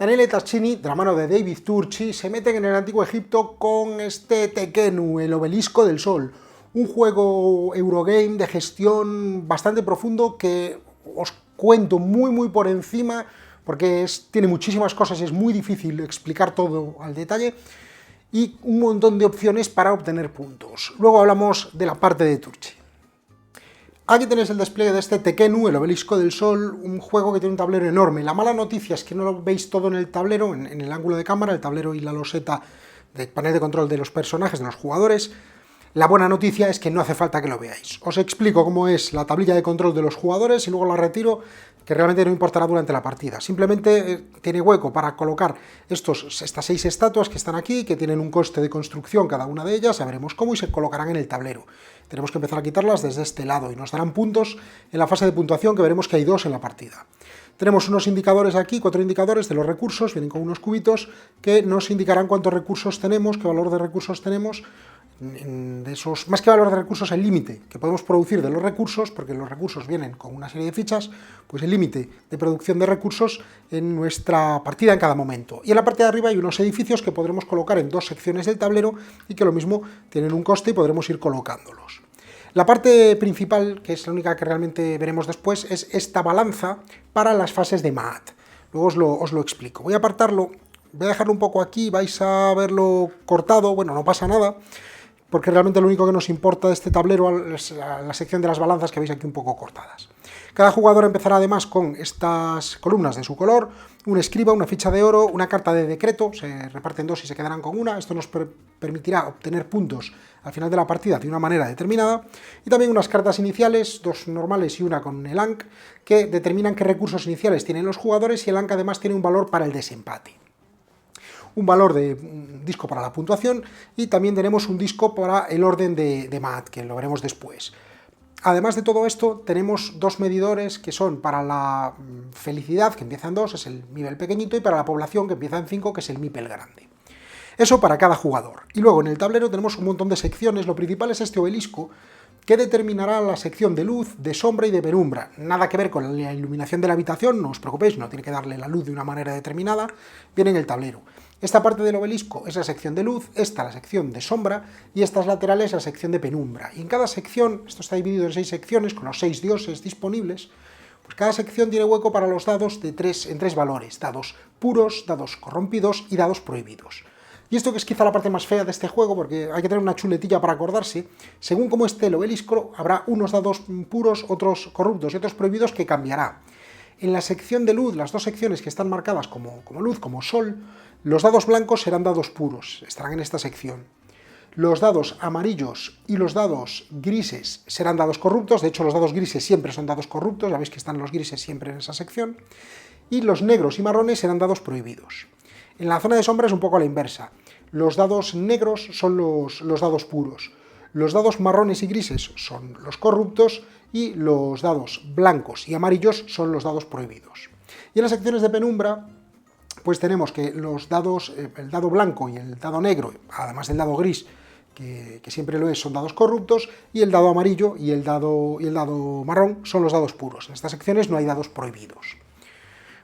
Daniele Tascini, de la mano de David Turchi, se meten en el antiguo Egipto con este Tekhenu, el obelisco del sol, un juego Eurogame de gestión bastante profundo que os cuento muy por encima porque tiene muchísimas cosas y es muy difícil explicar todo al detalle, y un montón de opciones para obtener puntos. Luego hablamos de la parte de Turchi. Aquí tenéis el despliegue de este Tekhenu, el obelisco del sol, un juego que tiene un tablero enorme. La mala noticia es que no lo veis todo en el tablero, en el ángulo de cámara, el tablero y la loseta de panel de control de los personajes, de los jugadores. La buena noticia es que no hace falta que lo veáis. Os explico cómo es la tablilla de control de los jugadores y luego la retiro, que realmente no importará durante la partida. Simplemente tiene hueco para colocar estas 6 estatuas que están aquí, que tienen un coste de construcción cada una de ellas, ya veremos cómo, y se colocarán en el tablero. Tenemos que empezar a quitarlas desde este lado y nos darán puntos en la fase de puntuación, que veremos que hay 2 en la partida. Tenemos unos indicadores aquí, 4 indicadores de los recursos, vienen con unos cubitos que nos indicarán cuántos recursos tenemos, qué valor de recursos tenemos. De esos, más que valor de recursos, el límite que podemos producir de los recursos, porque los recursos vienen con una serie de fichas, pues el límite de producción de recursos en nuestra partida en cada momento. Y en la parte de arriba hay unos edificios que podremos colocar en 2 secciones del tablero y que lo mismo tienen un coste y podremos ir colocándolos. La parte principal, que es la única que realmente veremos después, es esta balanza para las fases de Maat. Luego os lo explico. Voy a apartarlo, voy a dejarlo un poco aquí, vais a verlo cortado, bueno, no pasa nada, porque realmente lo único que nos importa de este tablero es la sección de las balanzas que veis aquí un poco cortadas. Cada jugador empezará además con estas columnas de su color, un escriba, una ficha de oro, una carta de decreto, se reparten 2 y se quedarán con una. Esto nos permitirá obtener puntos al final de la partida de una manera determinada, y también unas cartas iniciales, 2 normales y una con el Ankh, que determinan qué recursos iniciales tienen los jugadores, y el Ankh además tiene un valor para el desempate. Un valor de un disco para la puntuación, y también tenemos un disco para el orden de Maat, que lo veremos después. Además de todo esto, tenemos 2 medidores que son para la felicidad, que empieza en 2, es el MIPEL pequeñito, y para la población, que empieza en 5, que es el MIPEL grande. Eso para cada jugador. Y luego en el tablero tenemos un montón de secciones. Lo principal es este obelisco, que determinará la sección de luz, de sombra y de penumbra. Nada que ver con la iluminación de la habitación, no os preocupéis, no tiene que darle la luz de una manera determinada, viene en el tablero. Esta parte del obelisco es la sección de luz, esta la sección de sombra, y estas laterales la sección de penumbra. Y en cada sección, esto está dividido en 6 secciones, con los 6 dioses disponibles, pues cada sección tiene hueco para los dados en 3 valores: dados puros, dados corrompidos y dados prohibidos. Y esto que es quizá la parte más fea de este juego, porque hay que tener una chuletilla para acordarse, según cómo esté el obelisco, habrá unos dados puros, otros corruptos y otros prohibidos, que cambiará. En la sección de luz, las 2 secciones que están marcadas como luz, como sol, los dados blancos serán dados puros, estarán en esta sección. Los dados amarillos y los dados grises serán dados corruptos, de hecho los dados grises siempre son dados corruptos, ya veis que están los grises siempre en esa sección, y los negros y marrones serán dados prohibidos. En la zona de sombra es un poco a la inversa, los dados negros son los dados puros, los dados marrones y grises son los corruptos, y los dados blancos y amarillos son los dados prohibidos. Y en las secciones de penumbra, pues tenemos que los dados, el dado blanco y el dado negro, además del dado gris, que siempre lo es, son dados corruptos, y el dado amarillo y el dado marrón son los dados puros. En estas secciones no hay dados prohibidos.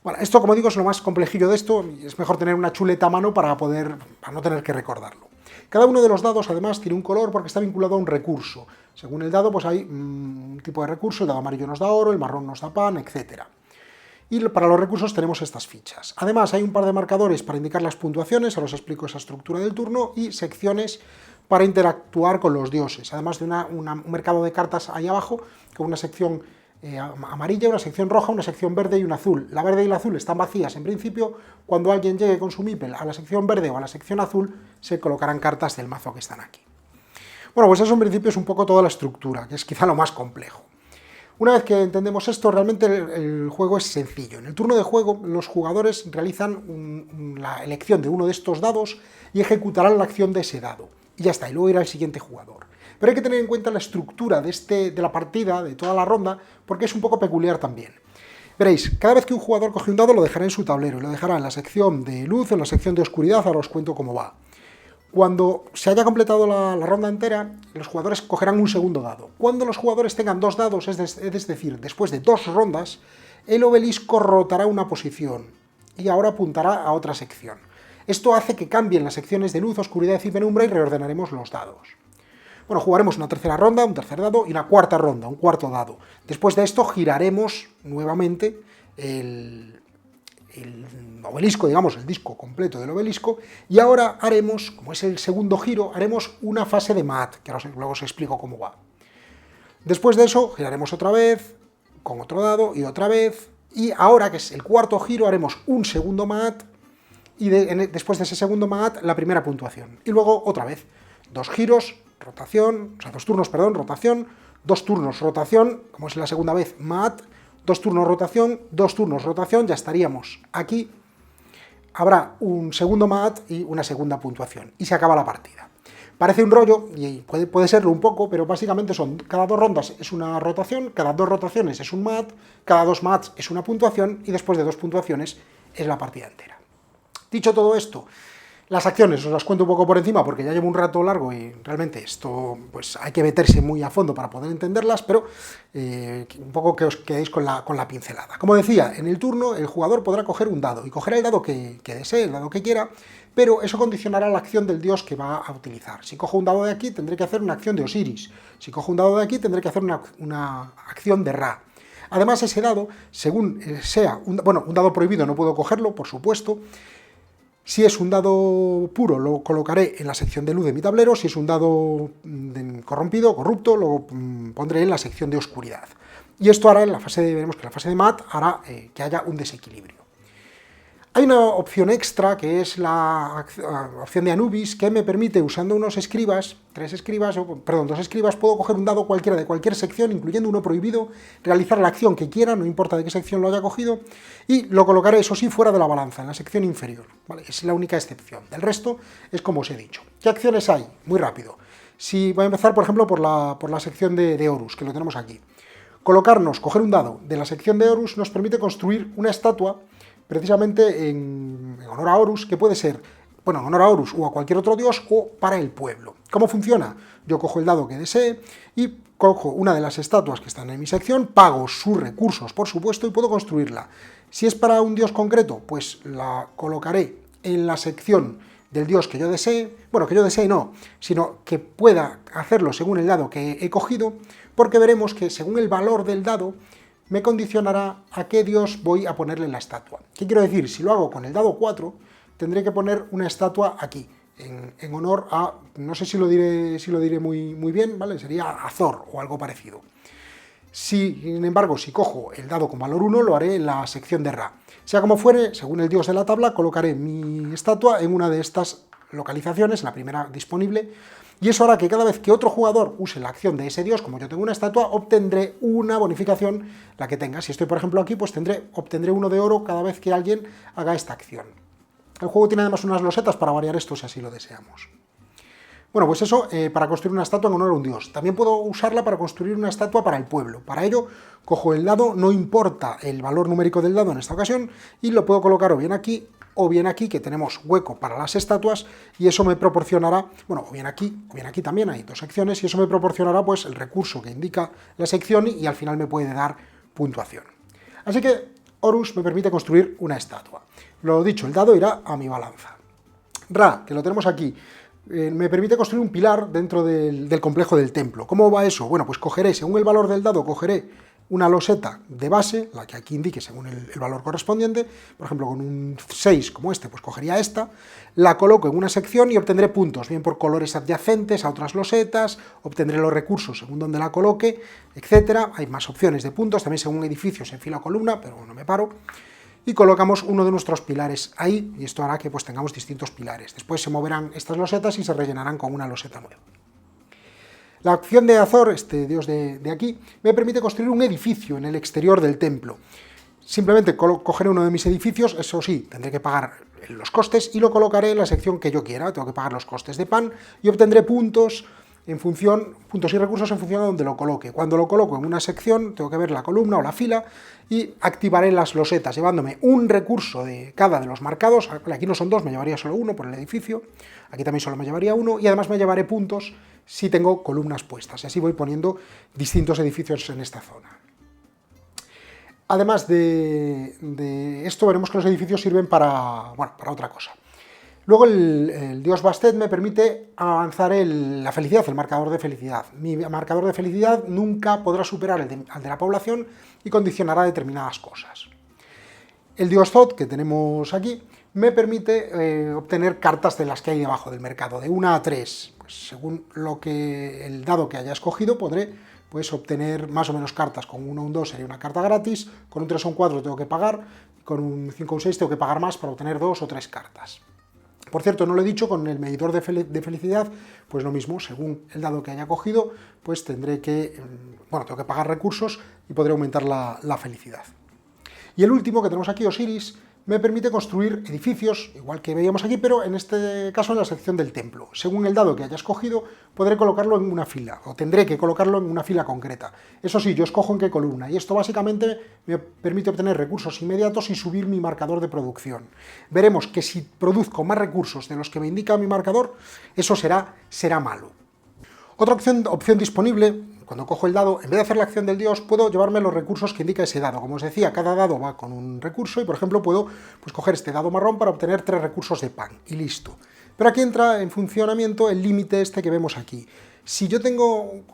Bueno, esto, como digo, es lo más complejillo de esto, y es mejor tener una chuleta a mano para no tener que recordarlo. Cada uno de los dados, además, tiene un color porque está vinculado a un recurso. Según el dado, pues hay un tipo de recurso: el dado amarillo nos da oro, el marrón nos da pan, etc. Y para los recursos tenemos estas fichas. Además, hay un par de marcadores para indicar las puntuaciones, ahora os explico esa estructura del turno, y secciones para interactuar con los dioses. Además de un mercado de cartas ahí abajo, con una sección amarilla, una sección roja, una sección verde y una azul. La verde y la azul están vacías en principio. Cuando alguien llegue con su MIPEL a la sección verde o a la sección azul, se colocarán cartas del mazo que están aquí. Bueno, pues eso en principio es un poco toda la estructura, que es quizá lo más complejo. Una vez que entendemos esto, realmente el juego es sencillo. En el turno de juego, los jugadores realizan la elección de uno de estos dados y ejecutarán la acción de ese dado. Y ya está, y luego irá el siguiente jugador. Pero hay que tener en cuenta la estructura de la partida, de toda la ronda, porque es un poco peculiar también. Veréis, cada vez que un jugador coge un dado, lo dejará en su tablero, y lo dejará en la sección de luz, en la sección de oscuridad. Ahora os cuento cómo va. Cuando se haya completado la ronda entera, los jugadores cogerán un segundo dado. Cuando los jugadores tengan 2 dados, es decir, después de 2 rondas, el obelisco rotará una posición. y ahora apuntará a otra sección. Esto hace que cambien las secciones de luz, oscuridad y penumbra y reordenaremos los dados. Bueno, jugaremos una tercera ronda, un tercer dado y una cuarta ronda, un cuarto dado. Después de esto giraremos nuevamente el obelisco, digamos, el disco completo del obelisco, y ahora haremos, como es el segundo giro, haremos una fase de mat, que ahora luego os explico cómo va. Después de eso, giraremos otra vez, con otro dado, y otra vez, y ahora, que es el cuarto giro, haremos un segundo mat, y después de ese segundo mat, la primera puntuación. Y luego, otra vez, 2 giros, rotación, o sea, 2 turnos, perdón, rotación, 2 turnos, rotación, como es la segunda vez, mat, 2 turnos rotación, 2 turnos rotación, ya estaríamos aquí. Habrá un segundo mat y una segunda puntuación, y se acaba la partida. Parece un rollo, y puede serlo un poco, pero básicamente son, cada 2 rondas es una rotación, cada 2 rotaciones es un mat, cada 2 mats es una puntuación, y después de 2 puntuaciones es la partida entera. Dicho todo esto, las acciones os las cuento un poco por encima porque ya llevo un rato largo y realmente esto pues hay que meterse muy a fondo para poder entenderlas, pero un poco que os quedéis con la pincelada. Como decía, en el turno el jugador podrá coger un dado y cogerá el dado que desee, el dado que quiera, pero eso condicionará la acción del dios que va a utilizar. Si cojo un dado de aquí tendré que hacer una acción de Osiris, si cojo un dado de aquí tendré que hacer una acción de Ra. Además ese dado, según sea, un dado prohibido no puedo cogerlo, por supuesto. Si es un dado puro, lo colocaré en la sección de luz de mi tablero. Si es un dado corrompido, corrupto, lo pondré en la sección de oscuridad. Y esto hará, veremos que la fase de mat hará que haya un desequilibrio. Hay una opción extra, que es la opción de Anubis, que me permite, usando unos escribas, 2 escribas, puedo coger un dado cualquiera de cualquier sección, incluyendo uno prohibido, realizar la acción que quiera, no importa de qué sección lo haya cogido, y lo colocaré, eso sí, fuera de la balanza, en la sección inferior. ¿Vale? Es la única excepción. Del resto es como os he dicho. ¿Qué acciones hay? Muy rápido. Si voy a empezar, por ejemplo, por la sección de Horus, que lo tenemos aquí. Coger un dado de la sección de Horus nos permite construir una estatua precisamente en honor a Horus, que puede ser, en honor a Horus o a cualquier otro dios, o para el pueblo. ¿Cómo funciona? Yo cojo el dado que desee y cojo una de las estatuas que están en mi sección, pago sus recursos, por supuesto, y puedo construirla. Si es para un dios concreto, pues la colocaré en la sección del dios que yo desee, que yo desee no, sino que pueda hacerlo según el dado que he cogido, porque veremos que según el valor del dado, me condicionará a qué dios voy a ponerle la estatua. ¿Qué quiero decir? Si lo hago con el dado 4, tendré que poner una estatua aquí, en honor a, no sé si lo diré muy bien, ¿vale? Sería a Thor o algo parecido. Sin embargo, si cojo el dado con valor 1, lo haré en la sección de Ra. Sea como fuere, según el dios de la tabla, colocaré mi estatua en una de estas localizaciones, la primera disponible, y eso hará que cada vez que otro jugador use la acción de ese dios, como yo tengo una estatua, obtendré una bonificación, la que tenga. Si estoy, por ejemplo, aquí, pues obtendré 1 de oro cada vez que alguien haga esta acción. El juego tiene además unas losetas para variar esto, si así lo deseamos. Bueno, pues eso para construir una estatua en honor a un dios. También puedo usarla para construir una estatua para el pueblo. Para ello, cojo el dado, no importa el valor numérico del dado en esta ocasión, y lo puedo colocar o bien aquí, que tenemos hueco para las estatuas, y eso me proporcionará, o bien aquí también hay 2 secciones, y eso me proporcionará pues el recurso que indica la sección y al final me puede dar puntuación. Así que Horus me permite construir una estatua. Lo dicho, el dado irá a mi balanza. Ra, que lo tenemos aquí, me permite construir un pilar dentro del complejo del templo. ¿Cómo va eso? Bueno, pues cogeré, según el valor del dado, cogeré una loseta de base, la que aquí indique según el valor correspondiente, por ejemplo, con un 6 como este, pues cogería esta, la coloco en una sección y obtendré puntos, bien por colores adyacentes a otras losetas, obtendré los recursos según donde la coloque, etcétera. Hay más opciones de puntos, también según edificios en fila o columna, pero no me paro. Y colocamos uno de nuestros pilares ahí, y esto hará que pues tengamos distintos pilares. Después se moverán estas losetas y se rellenarán con una loseta nueva. La acción de Azor, este dios de aquí, me permite construir un edificio en el exterior del templo. Simplemente cogeré uno de mis edificios, eso sí, tendré que pagar los costes, y lo colocaré en la sección que yo quiera. Tengo que pagar los costes de pan, y obtendré puntos y recursos en función de donde lo coloque. Cuando lo coloco en una sección, tengo que ver la columna o la fila, y activaré las losetas, llevándome un recurso de cada de los marcados. Aquí no son 2, me llevaría solo 1 por el edificio, aquí también solo me llevaría 1, y además me llevaré puntos si tengo columnas puestas, y así voy poniendo distintos edificios en esta zona. Además de esto, veremos que los edificios sirven para, bueno, para otra cosa. Luego el dios Bastet me permite avanzar la felicidad, el marcador de felicidad. Mi marcador de felicidad nunca podrá superar al de la población y condicionará determinadas cosas. El dios Zod, que tenemos aquí, me permite obtener cartas de las que hay debajo del mercado, de 1 a 3. Pues según el dado que haya escogido, podré pues, obtener más o menos cartas. Con 1 o un 2 sería una carta gratis, con un 3 o un 4 tengo que pagar, con un 5 o un 6 tengo que pagar más para obtener 2 o 3 cartas. Por cierto, no lo he dicho, con el medidor de felicidad, pues lo mismo, según el dado que haya cogido, pues tendré que, bueno, tengo que pagar recursos y podré aumentar la felicidad. Y el último que tenemos aquí, Osiris, me permite construir edificios, igual que veíamos aquí, pero en este caso en la sección del templo. Según el dado que haya escogido, podré colocarlo en una fila, o tendré que colocarlo en una fila concreta. Eso sí, yo escojo en qué columna, y esto básicamente me permite obtener recursos inmediatos y subir mi marcador de producción. Veremos que si produzco más recursos de los que me indica mi marcador, eso será malo. Otra opción disponible, cuando cojo el dado, en vez de hacer la acción del dios, puedo llevarme los recursos que indica ese dado. Como os decía, cada dado va con un recurso y, por ejemplo, puedo pues, coger este dado marrón para obtener 3 recursos de pan, y listo. Pero aquí entra en funcionamiento el límite este que vemos aquí. Si yo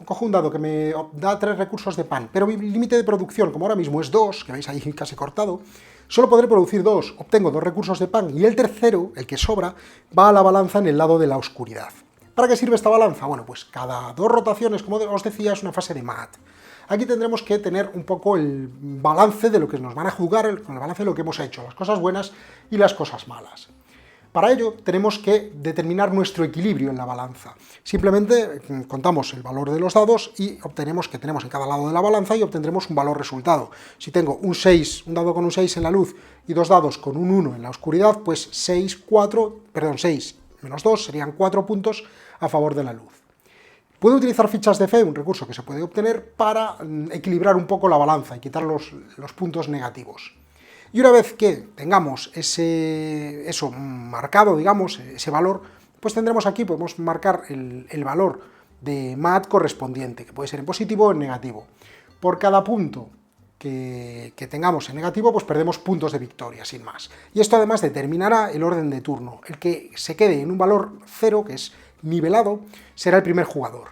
cojo un dado que me da 3 recursos de pan, pero mi límite de producción, como ahora mismo es 2, que veis ahí casi cortado, solo podré producir 2, obtengo 2 recursos de pan, y el tercero, el que sobra, va a la balanza en el lado de la oscuridad. ¿Para qué sirve esta balanza? Bueno, pues cada 2 rotaciones, como os decía, es una fase de mat. Aquí tendremos que tener un poco el balance de lo que nos van a juzgar, el balance de lo que hemos hecho, las cosas buenas y las cosas malas. Para ello tenemos que determinar nuestro equilibrio en la balanza. Simplemente contamos el valor de los dados y obtenemos que tenemos en cada lado de la balanza y obtendremos un valor resultado. Si tengo un dado con un 6 en la luz y 2 dados con un 1 en la oscuridad, pues 6 menos 2 serían 4 puntos a favor de la luz. Puedo utilizar fichas de fe, un recurso que se puede obtener para equilibrar un poco la balanza y quitar los puntos negativos. Y una vez que tengamos eso marcado, digamos, ese valor, pues tendremos aquí, podemos marcar el valor de mat correspondiente, que puede ser en positivo o en negativo. Por cada punto que tengamos en negativo, pues perdemos puntos de victoria, sin más. Y esto además determinará el orden de turno. El que se quede en un valor 0, que es nivelado, será el primer jugador.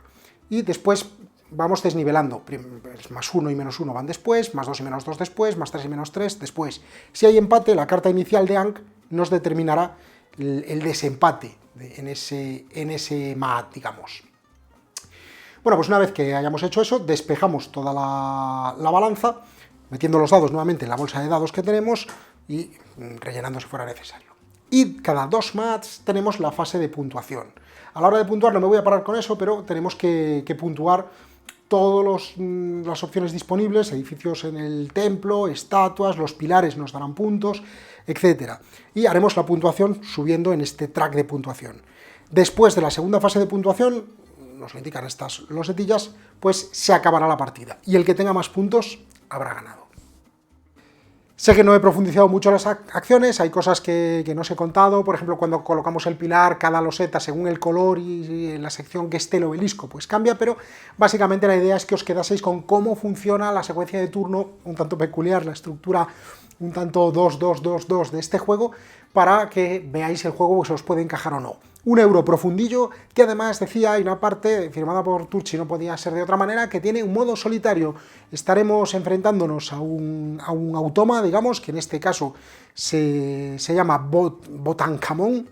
Y después vamos desnivelando. Más 1 y menos 1 van después, más 2 y menos 2 después, más 3 y menos 3 después. Si hay empate, la carta inicial de Ankh nos determinará el desempate en ese mat, digamos. Bueno, pues una vez que hayamos hecho eso, despejamos toda la balanza, metiendo los dados nuevamente en la bolsa de dados que tenemos y rellenando si fuera necesario. Y cada 2 mats tenemos la fase de puntuación. A la hora de puntuar no me voy a parar con eso, pero tenemos que puntuar todas las opciones disponibles, edificios en el templo, estatuas, los pilares nos darán puntos, etc. Y haremos la puntuación subiendo en este track de puntuación. Después de la segunda fase de puntuación, nos lo indican estas losetillas, pues se acabará la partida. Y el que tenga más puntos habrá ganado. Sé que no he profundizado mucho en las acciones, hay cosas que no os he contado, por ejemplo, cuando colocamos el pilar, cada loseta, según el color y en la sección que esté el obelisco, pues cambia, pero básicamente la idea es que os quedaseis con cómo funciona la secuencia de turno, un tanto peculiar, la estructura un tanto 2-2-2-2 de este juego, para que veáis el juego si os puede encajar o no. Un euro profundillo, que además decía, hay una parte firmada por Turchi, no podía ser de otra manera, que tiene un modo solitario. Estaremos enfrentándonos a un automa, digamos, que en este caso se llama Botankamon,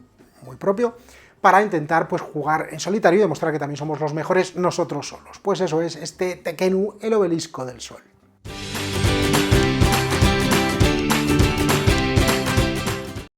muy propio, para intentar pues, jugar en solitario y demostrar que también somos los mejores nosotros solos. Pues eso es este Tekkenu, el obelisco del sol.